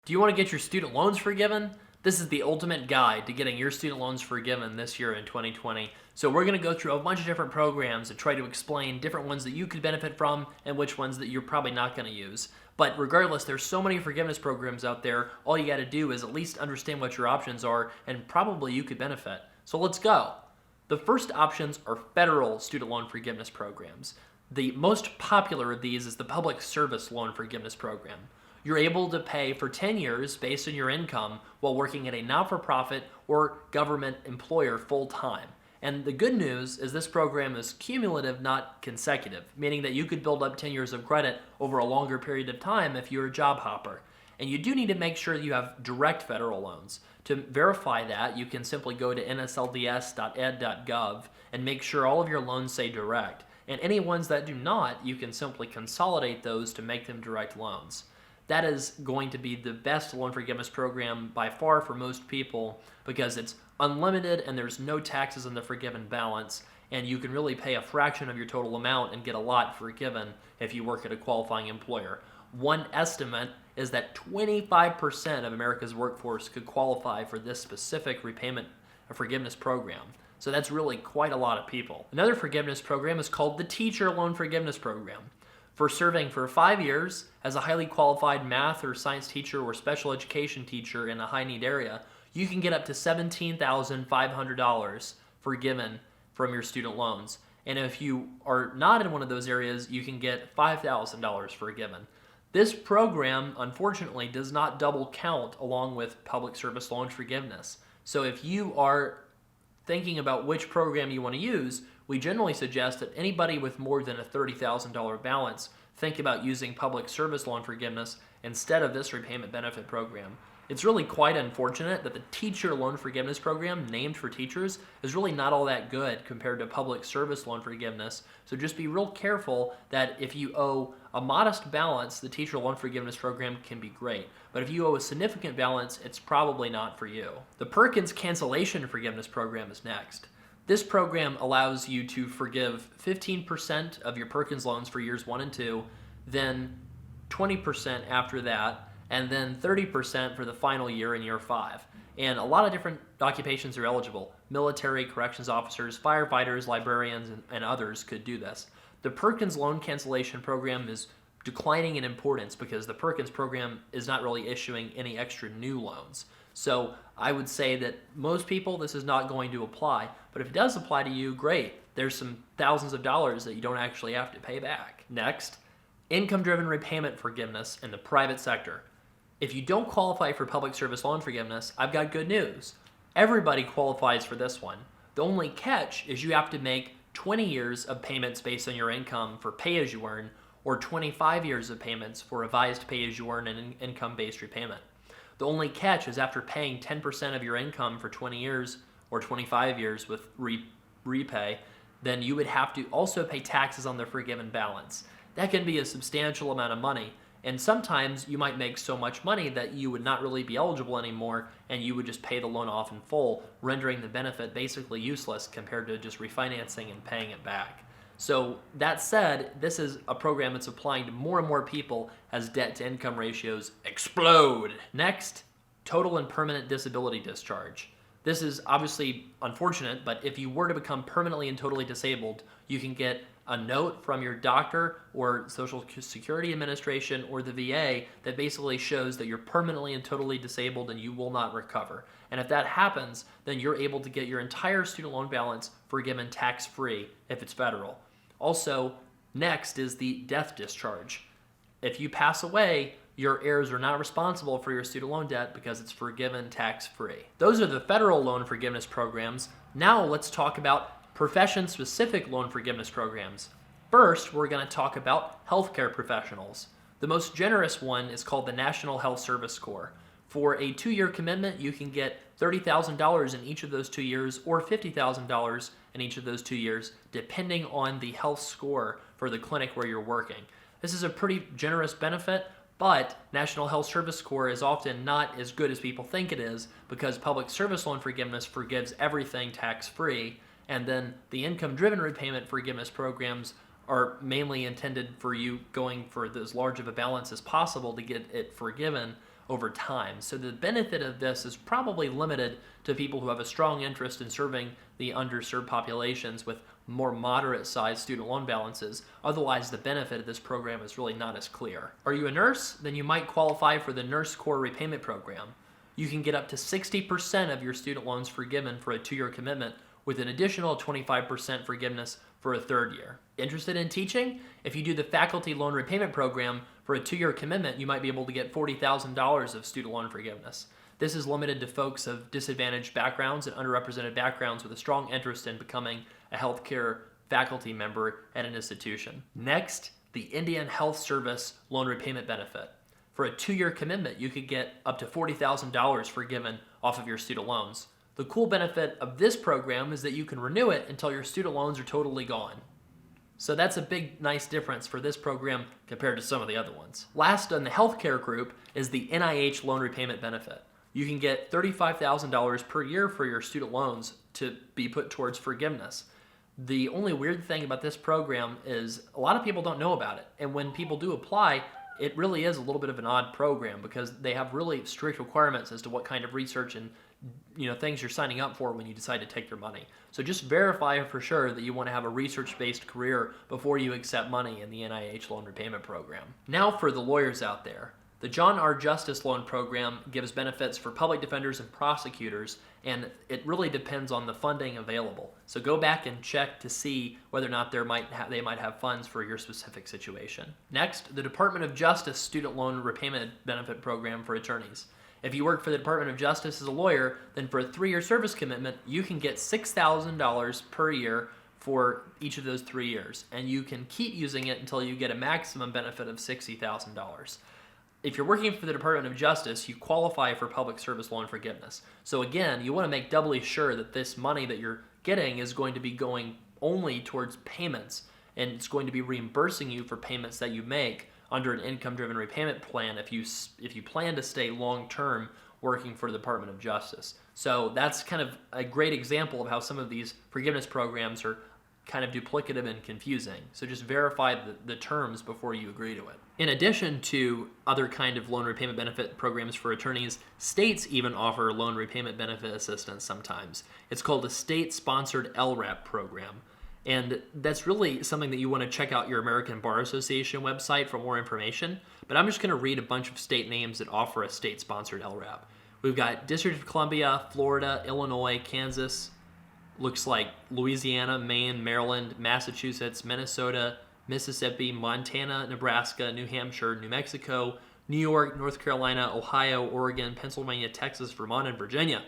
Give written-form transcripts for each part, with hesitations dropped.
Do you want to get your student loans forgiven? This is the ultimate guide to getting your student loans forgiven this year in 2020. So we're going to go through a bunch of different programs and try to explain different ones that you could benefit from and which ones that you're probably not going to use. But regardless, there's so many forgiveness programs out there. All you got to do is at least understand what your options are, and probably you could benefit. So let's go. The first options are federal student loan forgiveness programs. The most popular of these is the Public Service Loan Forgiveness Program. You're able to pay for 10 years based on your income while working at a not-for-profit or government employer full-time. And the good news is this program is cumulative, not consecutive, meaning that you could build up 10 years of credit over a longer period of time if you're a job hopper. And you do need to make sure that you have direct federal loans. To verify that, you can simply go to nslds.ed.gov and make sure all of your loans say direct. And any ones that do not, you can simply consolidate those to make them direct loans. That is going to be the best loan forgiveness program by far for most people because it's unlimited and there's no taxes on the forgiven balance, and you can really pay a fraction of your total amount and get a lot forgiven if you work at a qualifying employer. One estimate is that 25% of America's workforce could qualify for this specific repayment forgiveness program. So that's really quite a lot of people. Another forgiveness program is called the Teacher Loan Forgiveness Program. For serving for 5 years as a highly qualified math or science teacher or special education teacher in a high-need area, you can get up to $17,500 forgiven from your student loans. And if you are not in one of those areas, you can get $5,000 forgiven. This program, unfortunately, does not double count along with public service loan forgiveness. So if you are thinking about which program you want to use, we generally suggest that anybody with more than a $30,000 balance think about using public service loan forgiveness instead of this repayment benefit program. It's really quite unfortunate that the Teacher Loan Forgiveness Program, named for teachers, is really not all that good compared to public service loan forgiveness. So just be real careful that if you owe a modest balance, the Teacher Loan Forgiveness Program can be great. But if you owe a significant balance, it's probably not for you. The Perkins Cancellation Forgiveness Program is next. This program allows you to forgive 15% of your Perkins loans for years 1 and 2, then 20% after that, and then 30% for the final year in year 5. And a lot of different occupations are eligible. Military, corrections officers, firefighters, librarians, and others could do this. The Perkins Loan Cancellation Program is declining in importance because the Perkins program is not really issuing any extra new loans. So I would say that most people, this is not going to apply. But if it does apply to you, great. There's some thousands of dollars that you don't actually have to pay back. Next, income-driven repayment forgiveness in the private sector. If you don't qualify for public service loan forgiveness, I've got good news. Everybody qualifies for this one. The only catch is you have to make 20 years of payments based on your income for pay-as-you-earn, or 25 years of payments for revised pay-as-you-earn and income-based repayment. The only catch is after paying 10% of your income for 20 years or 25 years with repay, then you would have to also pay taxes on the forgiven balance. That can be a substantial amount of money, and sometimes you might make so much money that you would not really be eligible anymore and you would just pay the loan off in full, rendering the benefit basically useless compared to just refinancing and paying it back. So that said, this is a program that's applying to more and more people as debt-to-income ratios explode. Next, total and permanent disability discharge. This is obviously unfortunate, but if you were to become permanently and totally disabled, you can get a note from your doctor or Social Security Administration or the VA that basically shows that you're permanently and totally disabled and you will not recover. And if that happens, then you're able to get your entire student loan balance forgiven tax-free if it's federal. Also, next is the death discharge. If you pass away, your heirs are not responsible for your student loan debt because it's forgiven tax-free. Those are the federal loan forgiveness programs. Now let's talk about profession-specific loan forgiveness programs. First, we're going to talk about healthcare professionals. The most generous one is called the National Health Service Corps. For a 2-year commitment, you can get $30,000 in each of those 2 years or $50,000 in each of those 2 years, depending on the health score for the clinic where you're working. This is a pretty generous benefit, but National Health Service Corps is often not as good as people think it is because public service loan forgiveness forgives everything tax-free, and then the income-driven repayment forgiveness programs are mainly intended for you going for as large of a balance as possible to get it forgiven over time. So the benefit of this is probably limited to people who have a strong interest in serving the underserved populations with more moderate-sized student loan balances. Otherwise, the benefit of this program is really not as clear. Are you a nurse? Then you might qualify for the Nurse Corps repayment program. You can get up to 60% of your student loans forgiven for a 2-year commitment, with an additional 25% forgiveness for a 3rd year. Interested in teaching? If you do the faculty loan repayment program for a 2-year commitment, you might be able to get $40,000 of student loan forgiveness. This is limited to folks of disadvantaged backgrounds and underrepresented backgrounds with a strong interest in becoming a healthcare faculty member at an institution. Next, the Indian Health Service loan repayment benefit. For a 2-year commitment, you could get up to $40,000 forgiven off of your student loans. The cool benefit of this program is that you can renew it until your student loans are totally gone. So that's a big, nice difference for this program compared to some of the other ones. Last on the healthcare group is the NIH loan repayment benefit. You can get $35,000 per year for your student loans to be put towards forgiveness. The only weird thing about this program is a lot of people don't know about it. And when people do apply, it really is a little bit of an odd program because they have really strict requirements as to what kind of research and things you're signing up for when you decide to take your money. So just verify for sure that you want to have a research-based career before you accept money in the NIH loan repayment program. Now for the lawyers out there. The John R. Justice Loan Program gives benefits for public defenders and prosecutors, and it really depends on the funding available. So go back and check to see whether or not they might have funds for your specific situation. Next, the Department of Justice Student Loan Repayment Benefit Program for attorneys. If you work for the Department of Justice as a lawyer, then for a 3-year service commitment, you can get $6,000 per year for each of those 3 years, and you can keep using it until you get a maximum benefit of $60,000. If you're working for the Department of Justice, you qualify for public service loan forgiveness. So again, you want to make doubly sure that this money that you're getting is going to be going only towards payments, and it's going to be reimbursing you for payments that you make under an income-driven repayment plan if you plan to stay long-term working for the Department of Justice. So that's kind of a great example of how some of these forgiveness programs are kind of duplicative and confusing. So just verify the terms before you agree to it. In addition to other kind of loan repayment benefit programs for attorneys, states even offer loan repayment benefit assistance sometimes. It's called a state-sponsored LRAP program. And that's really something that you want to check out your American Bar Association website for more information. But I'm just going to read a bunch of state names that offer a state-sponsored LRAP. We've got District of Columbia, Florida, Illinois, Kansas, looks like Louisiana, Maine, Maryland, Massachusetts, Minnesota, Mississippi, Montana, Nebraska, New Hampshire, New Mexico, New York, North Carolina, Ohio, Oregon, Pennsylvania, Texas, Vermont, and Virginia.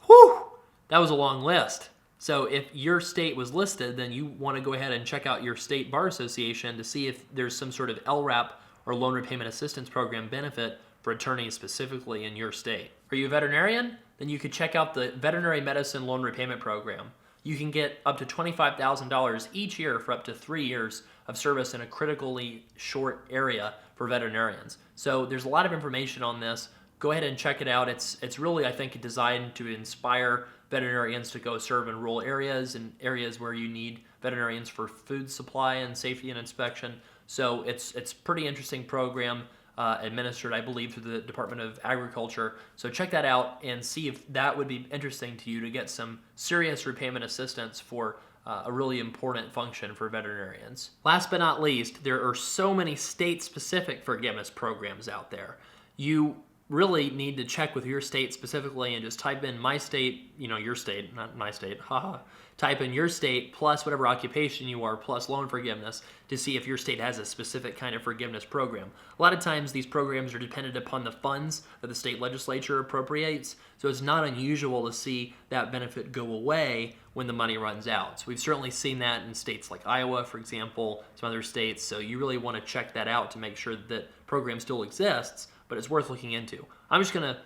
Whew! That was a long list. So if your state was listed, then you want to go ahead and check out your state bar association to see if there's some sort of LRAP or loan repayment assistance program benefit for attorneys specifically in your state. Are you a veterinarian? Then you could check out the Veterinary Medicine Loan Repayment Program. You can get up to $25,000 each year for up to 3 years of service in a critically short area for veterinarians. So there's a lot of information on this. Go ahead and check it out. It's really, I think, designed to inspire veterinarians to go serve in rural areas and areas where you need veterinarians for food supply and safety and inspection. So it's a pretty interesting program. Administered, I believe, through the Department of Agriculture. So check that out and see if that would be interesting to you to get some serious repayment assistance for a really important function for veterinarians. Last but not least, there are so many state-specific forgiveness programs out there. You really need to check with your state specifically and just type in my state, your state, not my state, haha. Type in your state plus whatever occupation you are plus loan forgiveness to see if your state has a specific kind of forgiveness program. A lot of times these programs are dependent upon the funds that the state legislature appropriates, so it's not unusual to see that benefit go away when the money runs out. So we've certainly seen that in states like Iowa, for example, some other states, so you really want to check that out to make sure that program still exists, but it's worth looking into. I'm just going to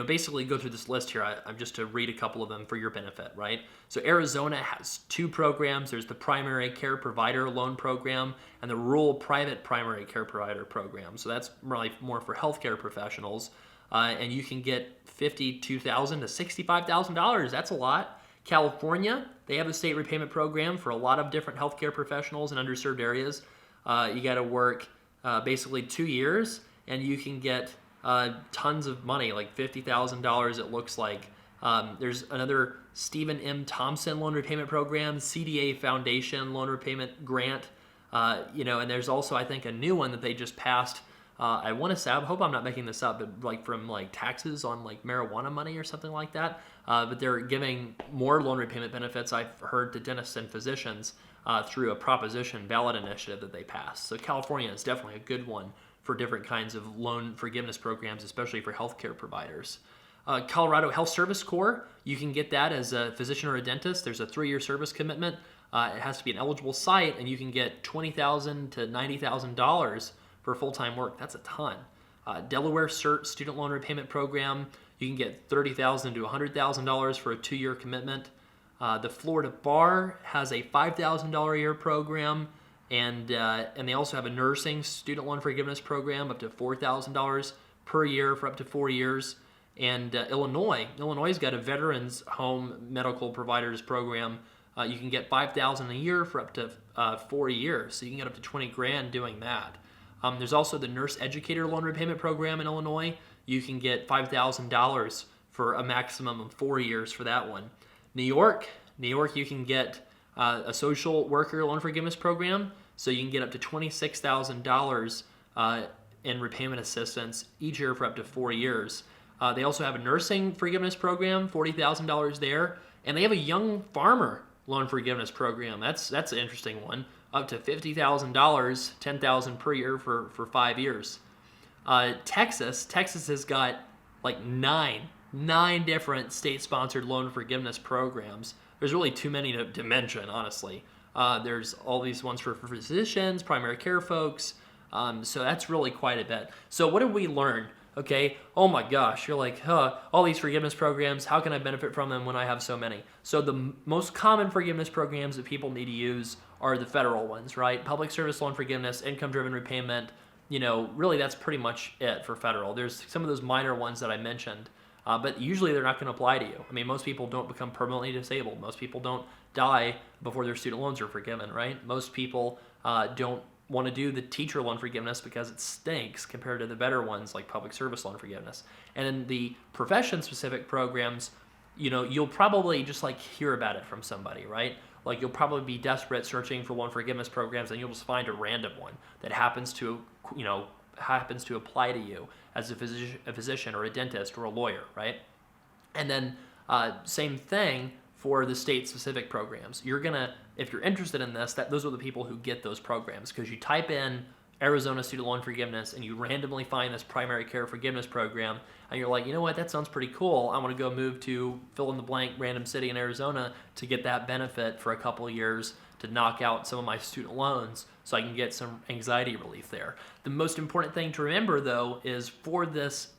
basically go through this list here. I'm just to read a couple of them for your benefit, right? So Arizona has 2 programs. There's the Primary Care Provider Loan Program and the Rural Private Primary Care Provider Program. So that's really more for healthcare professionals. And you can get $52,000 to $65,000. That's a lot. California, they have a state repayment program for a lot of different healthcare professionals in underserved areas. You got to work basically 2 years, and you can get tons of money, like $50,000 it looks like. There's another Stephen M. Thompson loan repayment program, CDA Foundation loan repayment grant, and there's also, I think, a new one that they just passed. I want to say, I hope I'm not making this up, but like from like taxes on like marijuana money or something like that. But they're giving more loan repayment benefits, I've heard, to dentists and physicians through a proposition ballot initiative that they passed. So California is definitely a good one for different kinds of loan forgiveness programs, especially for healthcare providers. Colorado Health Service Corps, you can get that as a physician or a dentist. There's a 3-year service commitment. It has to be an eligible site, and you can get $20,000 to $90,000 for full-time work. That's a ton. Delaware CERT student loan repayment program, you can get $30,000 to $100,000 for a 2-year commitment. The Florida Bar has a $5,000 a year program, and they also have a nursing student loan forgiveness program up to $4,000 per year for up to 4 years. And Illinois's got a Veterans Home Medical Providers program. You can get $5,000 a year for up to 4 years, so you can get up to $20,000 doing that. There's also the Nurse Educator Loan Repayment Program in Illinois. You can get $5,000 for a maximum of 4 years for that one. New York, you can get a social worker loan forgiveness program, so you can get up to $26,000 in repayment assistance each year for up to 4 years. They also have a nursing forgiveness program, $40,000 there, and they have a young farmer loan forgiveness program. That's an interesting one, up to $50,000, $10,000 per year for 5 years. Texas has got like nine different state-sponsored loan forgiveness programs. There's really too many to mention, honestly. There's all these ones for physicians, primary care folks. So that's really quite a bit. So what did we learn? Okay, oh my gosh, you're like, all these forgiveness programs, how can I benefit from them when I have so many? So the most common forgiveness programs that people need to use are the federal ones, right? Public service loan forgiveness, income-driven repayment, really that's pretty much it for federal. There's some of those minor ones that I mentioned, but usually they're not going to apply to you. I mean, most people don't become permanently disabled. Most people don't die before their student loans are forgiven, right? Most people don't want to do the teacher loan forgiveness because it stinks compared to the better ones like public service loan forgiveness. And in the profession-specific programs, you'll probably just like hear about it from somebody, right? Like you'll probably be desperate searching for loan forgiveness programs, and you'll just find a random one that happens to apply to you as a physician or a dentist or a lawyer, right? And then same thing for the state-specific programs. If you're interested in this, those are the people who get those programs, because you type in Arizona student loan forgiveness and you randomly find this primary care forgiveness program, and you're like, you know what, that sounds pretty cool. I want to go move to fill in the blank random city in Arizona to get that benefit for a couple of years to knock out some of my student loans so I can get some anxiety relief there. The most important thing to remember, though, is for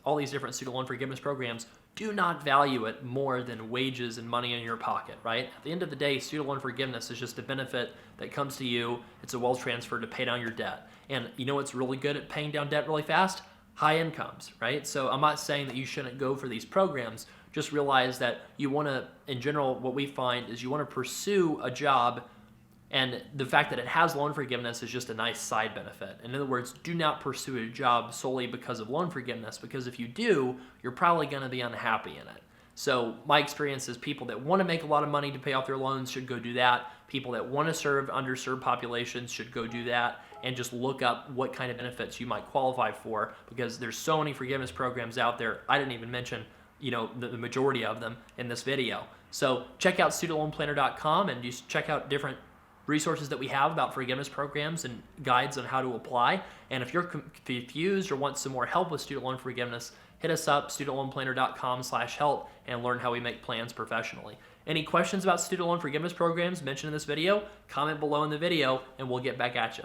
all these different student loan forgiveness programs, do not value it more than wages and money in your pocket, right? At the end of the day, student loan forgiveness is just a benefit that comes to you. It's a wealth transfer to pay down your debt. And you know what's really good at paying down debt really fast? High incomes, right? So I'm not saying that you shouldn't go for these programs. Just realize that you want to, in general, what we find is you want to pursue a job, and the fact that it has loan forgiveness is just a nice side benefit. In other words, do not pursue a job solely because of loan forgiveness, because if you do, you're probably going to be unhappy in it. So my experience is people that want to make a lot of money to pay off their loans should go do that. People that want to serve underserved populations should go do that, and just look up what kind of benefits you might qualify for, because there's so many forgiveness programs out there. I didn't even mention the majority of them in this video. So check out studentloanplanner.com and just check out different resources that we have about forgiveness programs and guides on how to apply. And if you're confused or want some more help with student loan forgiveness, hit us up, studentloanplanner.com/help, and learn how we make plans professionally. Any questions about student loan forgiveness programs mentioned in this video, comment below in the video, and we'll get back at you.